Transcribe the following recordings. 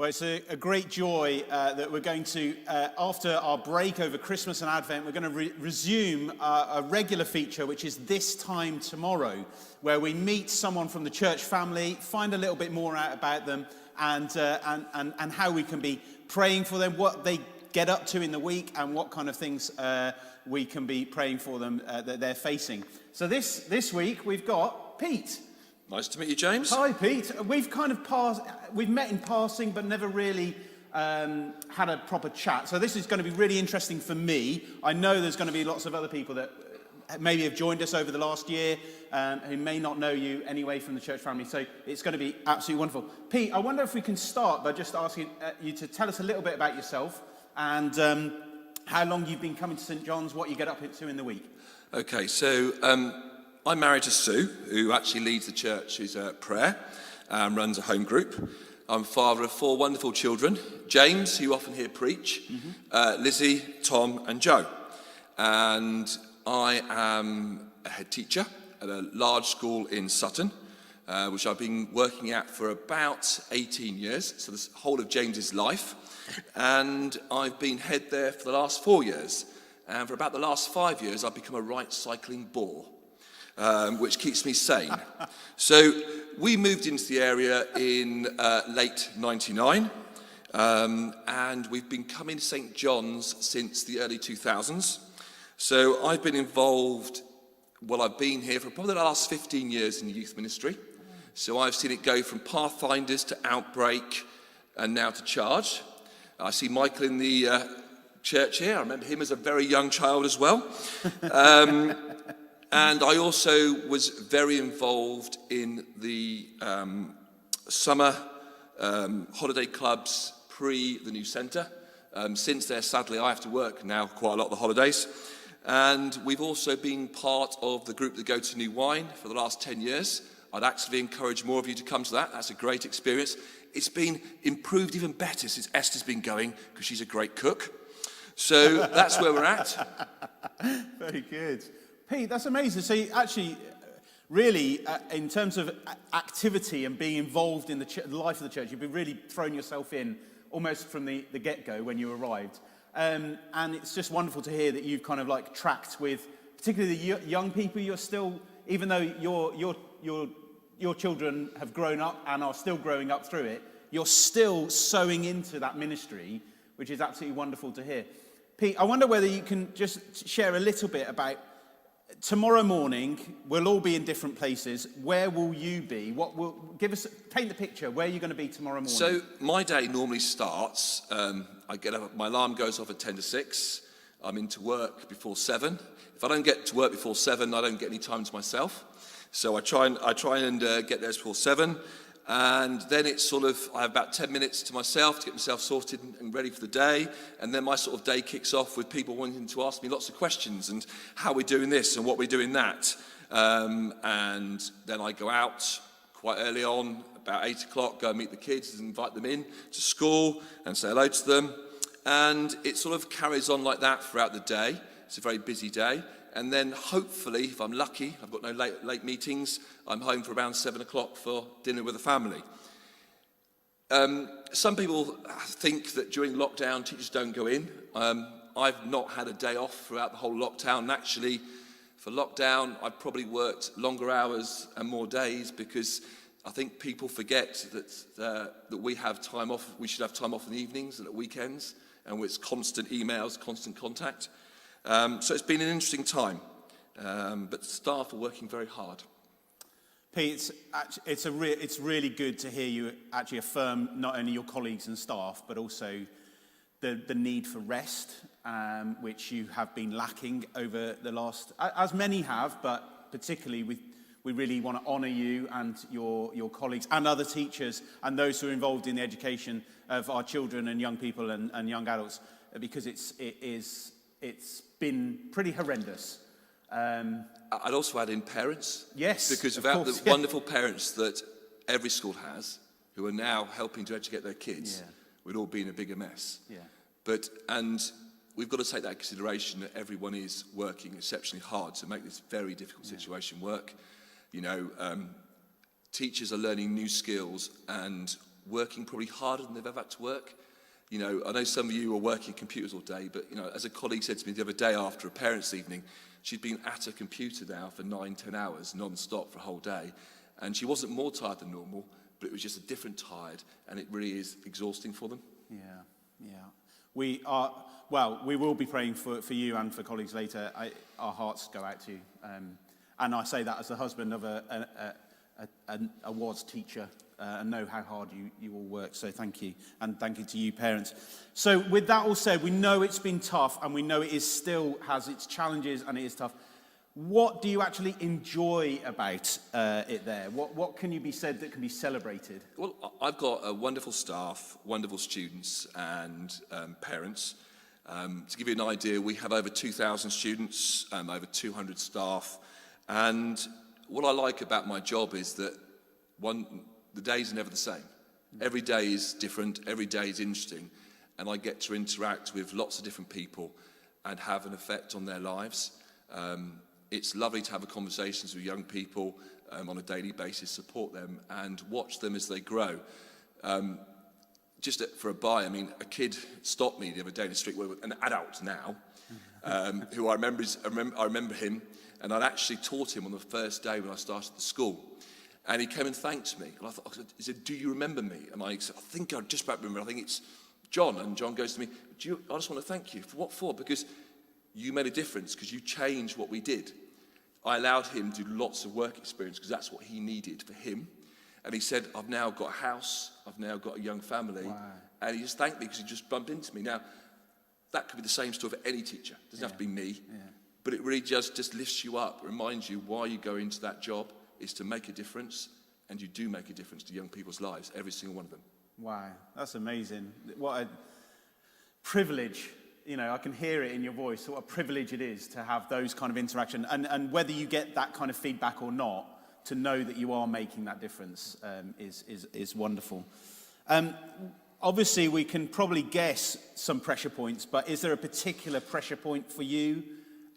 Well, it's a great joy that we're going to, after our break over Christmas and Advent, we're going to resume a regular feature, which is This Time Tomorrow, where we meet someone from the church family, find a little bit more out about them, and how we can be praying for them, what they get up to in the week, and what kind of things we can be praying for them that they're facing. So this week, we've got Pete. Nice to meet you, James. Hi, Pete. We've met in passing, but never really had a proper chat. So this is going to be really interesting for me. I know there's going to be lots of other people that maybe have joined us over the last year who may not know you anyway from the church family. So it's going to be absolutely wonderful. Pete, I wonder if we can start by just asking you to tell us a little bit about yourself and how long you've been coming to St. John's, what you get up to in the week. Okay, so I'm married to Sue, who actually leads the church, who's at prayer, and runs a home group. I'm father of 4 wonderful children, James, who you often hear preach, Lizzie, Tom and Joe. And I am a head teacher at a large school in Sutton, which I've been working at for about 18 years, so the whole of James's life. And I've been head there for the last 4 years. And for about the last 5 years, I've become a right cycling bore. Which keeps me sane. So we moved into the area in late 99, and we've been coming to St. John's since the early 2000s. So I've been involved, I've been here for probably the last 15 years in the youth ministry. So I've seen it go from Pathfinders to Outbreak and now to Charge. I see Michael in the church here. I remember him as a very young child as well. And I also was very involved in the summer holiday clubs pre the new centre. Since there, sadly, I have to work now quite a lot of the holidays. And we've also been part of the group that go to New Wine for the last 10 years. I'd actively encourage more of you to come to that. That's a great experience. It's been improved even better since Esther's been going, because she's a great cook. So that's where we're at. Very good. Pete, that's amazing. So you actually, really, in terms of activity and being involved in the life of the church, you've been really thrown yourself in almost from the get-go when you arrived. And it's just wonderful to hear that you've kind of like tracked with, particularly the young people. You're still, even though your children have grown up and are still growing up through it, you're still sowing into that ministry, which is absolutely wonderful to hear. Pete, I wonder whether you can just share a little bit about tomorrow morning. We'll all be in different places. Where will you be? Paint the picture. Where are you going to be tomorrow morning? So my day normally starts. I get up. My alarm goes off at 10 to 6. I'm into work before 7. If I don't get to work before 7, I don't get any time to myself. So I try and get there before 7. And then it's sort of, I have about 10 minutes to myself to get myself sorted and ready for the day. And then my sort of day kicks off with people wanting to ask me lots of questions and how we're doing this and what we're doing that. And then I go out quite early on, about 8 o'clock, go and meet the kids and invite them in to school and say hello to them. And it sort of carries on like that throughout the day. It's a very busy day. And then hopefully, if I'm lucky, I've got no late meetings, I'm home for around 7 o'clock for dinner with the family. Some people think that during lockdown, teachers don't go in. I've not had a day off throughout the whole lockdown. And actually, for lockdown, I've probably worked longer hours and more days because I think people forget that we have time off. We should have time off in the evenings and at weekends, and it's constant emails, constant contact. So it's been an interesting time, but staff are working very hard. Pete, it's really good to hear you actually affirm not only your colleagues and staff, but also the need for rest, which you have been lacking over the last, as many have, but particularly we really want to honour you and your colleagues and other teachers and those who are involved in the education of our children and young people and young adults, because it's been pretty horrendous. I'd also add in parents. Yes, because without the wonderful parents that every school has, who are now helping to educate their kids, we'd all be in a bigger mess. Yeah. And we've got to take that into consideration that everyone is working exceptionally hard to make this very difficult situation work. You know, teachers are learning new skills, and working probably harder than they've ever had to work. You know, I know some of you are working computers all day, but, you know, as a colleague said to me the other day after a parents' evening, she'd been at a computer now for 9-10 hours non-stop for a whole day, and she wasn't more tired than normal, but it was just a different tired, and it really is exhausting for them. Yeah. We will be praying for you and for colleagues later. Our hearts go out to you. And I say that as the husband of a WAS teacher, and know how hard you all work. So thank you. And thank you to you, parents. So with that all said, we know it's been tough, and we know it is still has its challenges, and it is tough. What do you actually enjoy about it there? What can you be said that can be celebrated? Well, I've got a wonderful staff, wonderful students and parents. To give you an idea, we have over 2,000 students, over 200 staff. And what I like about my job is that, the days are never the same. Every day is different, every day is interesting, and I get to interact with lots of different people and have an effect on their lives. It's lovely to have conversations with young people on a daily basis, support them and watch them as they grow. For a buy, I mean, a kid stopped me the other day in the street, an adult now, who I remember him, and I'd actually taught him on the first day when I started the school. And he came and thanked me. And I said, do you remember me? And I said, I think I just about remember. I think it's John. And John goes to me, I just want to thank you. For what for? Because you made a difference, because you changed what we did. I allowed him to do lots of work experience because that's what he needed for him. And he said, I've now got a house, I've now got a young family. Wow. And he just thanked me because he just bumped into me. Now, that could be the same story for any teacher. It doesn't have to be me. Yeah. But it really just lifts you up, reminds you why you go into that job is to make a difference, and you do make a difference to young people's lives, every single one of them. Wow, that's amazing. What a privilege. You know, I can hear it in your voice, what a privilege it is to have those kind of interaction. And whether you get that kind of feedback or not, to know that you are making that difference is wonderful. Obviously, we can probably guess some pressure points, but is there a particular pressure point for you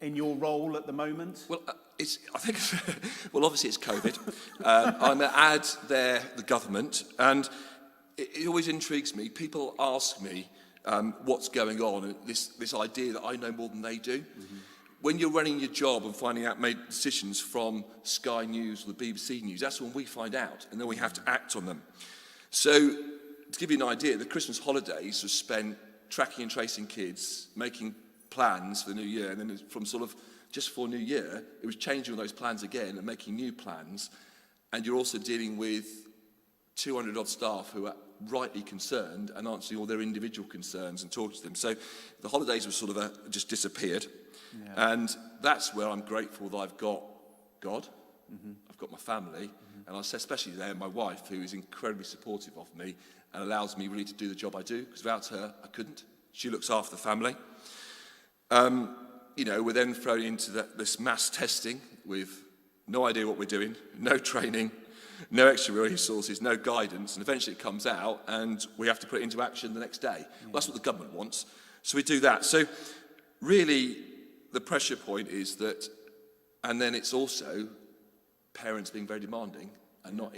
in your role at the moment? Well, obviously it's COVID. I'm going to add there the government, and it always intrigues me. People ask me what's going on, and this idea that I know more than they do. Mm-hmm. When you're running your job and finding out made decisions from Sky News or the BBC News, that's when we find out, and then we have to act on them. So, to give you an idea, the Christmas holidays was spent tracking and tracing kids, making plans for the new year, and then from sort of just before New Year, it was changing all those plans again and making new plans. And you're also dealing with 200 odd staff who are rightly concerned and answering all their individual concerns and talking to them. So the holidays were sort of just disappeared. Yeah. And that's where I'm grateful that I've got God, mm-hmm. I've got my family, mm-hmm. and I say especially there my wife, who is incredibly supportive of me and allows me really to do the job I do, because without her, I couldn't. She looks after the family. You know, we're then thrown into this mass testing with no idea what we're doing, no training, no extra resources, no guidance, and eventually it comes out and we have to put it into action the next day. Yeah. Well, that's what the government wants. So we do that. So really, the pressure point is that, and then it's also parents being very demanding and not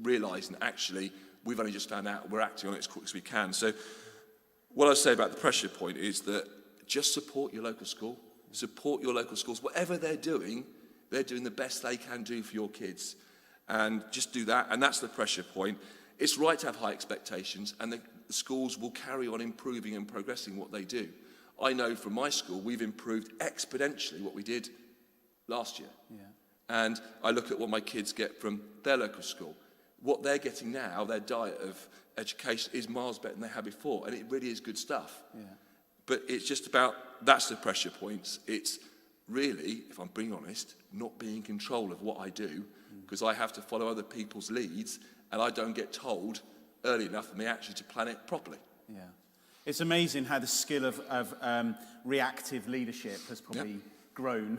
realising that actually we've only just found out, we're acting on it as quick as we can. So what I say about the pressure point is that just support your local school. Support your local schools. Whatever they're doing the best they can do for your kids. And just do that, and that's the pressure point. It's right to have high expectations, and the schools will carry on improving and progressing what they do. I know from my school, we've improved exponentially what we did last year. Yeah. And I look at what my kids get from their local school. What they're getting now, their diet of education, is miles better than they had before, and it really is good stuff. Yeah. But it's just about, that's the pressure points. It's really, if I'm being honest, not being in control of what I do, because I have to follow other people's leads, and I don't get told early enough for me actually to plan it properly. Yeah. It's amazing how the skill of reactive leadership has probably grown,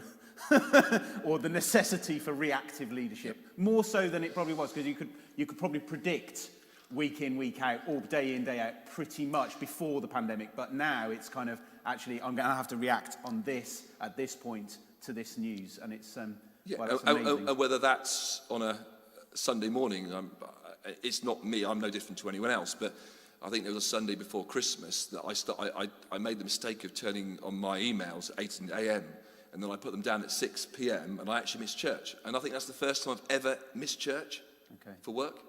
or the necessity for reactive leadership, more so than it probably was, because you could probably predict week in, week out, or day in, day out, pretty much before the pandemic. But now it's kind of, actually, I'm going to have to react on this, at this point, to this news. And it's, well, that's amazing. And whether that's on a Sunday morning, it's not me, I'm no different to anyone else, but I think there was a Sunday before Christmas that I made the mistake of turning on my emails at 8 a.m. and then I put them down at 6 p.m. and I actually missed church. And I think that's the first time I've ever missed church for work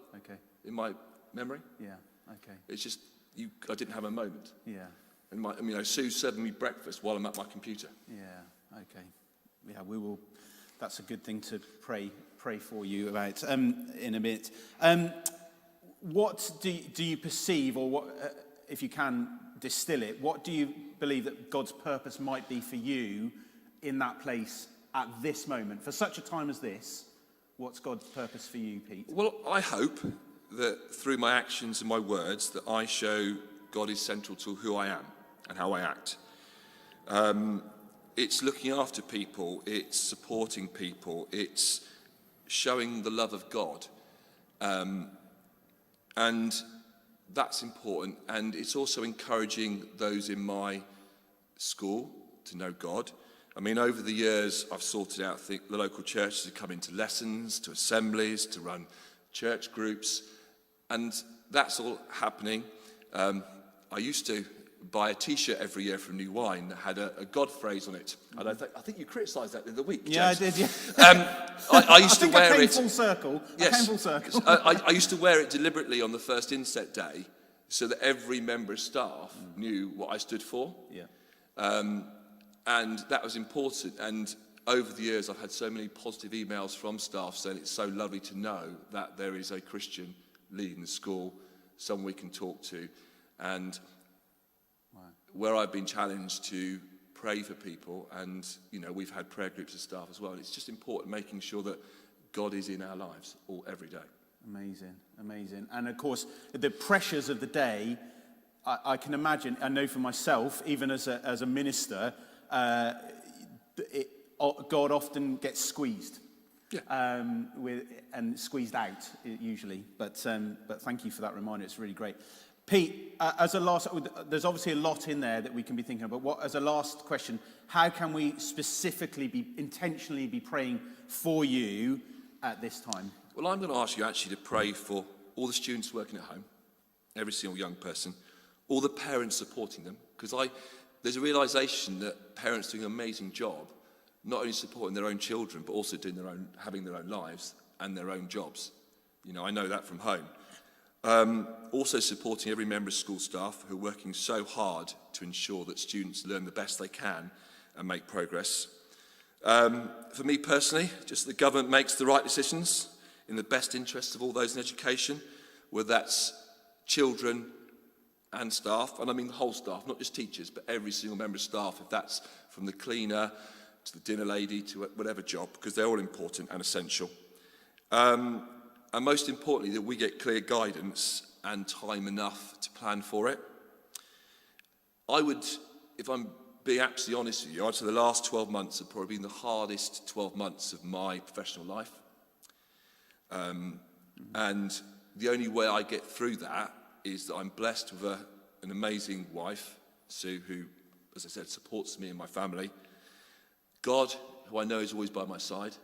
in my memory. Yeah, okay. It's just, I didn't have a moment. Yeah. And Sue's serving me breakfast while I'm at my computer. Yeah, okay. Yeah, we will, that's a good thing to pray for you about in a bit. What do you perceive, or what, if you can distill it, what do you believe that God's purpose might be for you in that place at this moment? For such a time as this, what's God's purpose for you, Pete? Well, I hope that through my actions and my words that I show God is central to who I am and how I act. It's looking after people, it's supporting people, it's showing the love of God. And that's important. And it's also encouraging those in my school to know God. I mean, over the years, I've sorted out the local churches to come into lessons, to assemblies, to run church groups. And that's all happening. I used to buy a T-shirt every year from New Wine that had a God phrase on it. And I think you criticised that the other week, James. Yeah, I did, yeah. I used to wear it. Full circle. Yes. I came full circle. I used to wear it deliberately on the first inset day so that every member of staff knew what I stood for. Yeah. And that was important. And over the years, I've had so many positive emails from staff saying it's so lovely to know that there is a Christian leading the school, someone we can talk to. And where I've been challenged to pray for people, and we've had prayer groups of staff as well. And it's just important making sure that God is in our lives every day. Amazing. And of course, the pressures of the day, I can imagine. I know for myself, even as a minister, God often gets squeezed. Yeah. And squeezed out usually. But thank you for that reminder. It's really great. Pete, there's obviously a lot in there that we can be thinking about. But as a last question, how can we specifically intentionally be praying for you at this time? Well, I'm going to ask you actually to pray for all the students working at home, every single young person, all the parents supporting them, because there's a realisation that parents doing an amazing job, not only supporting their own children, but also having their own lives and their own jobs. I know that from home. Also supporting every member of school staff who are working so hard to ensure that students learn the best they can and make progress. For me personally, just the government makes the right decisions in the best interests of all those in education, whether that's children and staff, and I mean the whole staff, not just teachers, but every single member of staff, if that's from the cleaner to the dinner lady to whatever job, because they're all important and essential. And most importantly, that we get clear guidance and time enough to plan for it. I would, if I'm being absolutely honest with you, I'd say the last 12 months have probably been the hardest 12 months of my professional life. And the only way I get through that is that I'm blessed with an amazing wife, Sue, who, as I said, supports me and my family. God, who I know is always by my side.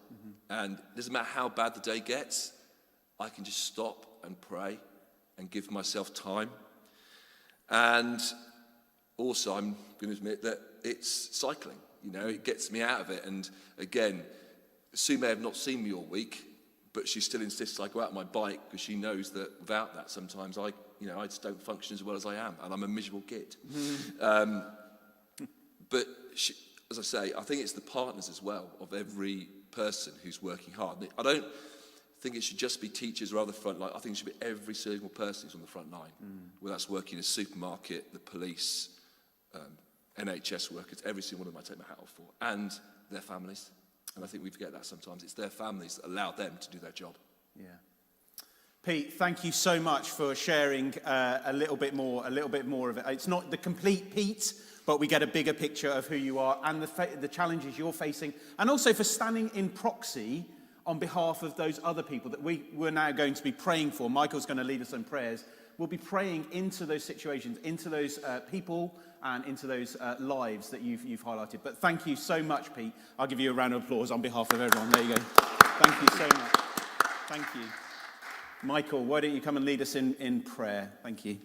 And it doesn't matter how bad the day gets, I can just stop and pray and give myself time. And also, I'm going to admit that it's cycling. It gets me out of it. And again, Sue may have not seen me all week, but she still insists I go out on my bike because she knows that without that, sometimes I just don't function as well as I am, and I'm a miserable git. But as I say, I think it's the partners as well of every person who's working hard. I don't think it should just be teachers or other front line. I think it should be every single person who's on the front line, whether that's working in a supermarket, the police, NHS workers, every single one of them I take my hat off for, and their families. And I think we forget that sometimes. It's their families that allow them to do their job. Yeah. Pete, thank you so much for sharing a little bit more of it. It's not the complete Pete, but we get a bigger picture of who you are and the challenges you're facing, and also for standing in proxy on behalf of those other people that we're now going to be praying for. Michael's going to lead us in prayers. We'll be praying into those situations, into those people, and into those lives that you've highlighted. But thank you so much, Pete. I'll give you a round of applause on behalf of everyone. There you go. Thank you so much. Thank you. Michael, why don't you come and lead us in prayer? Thank you.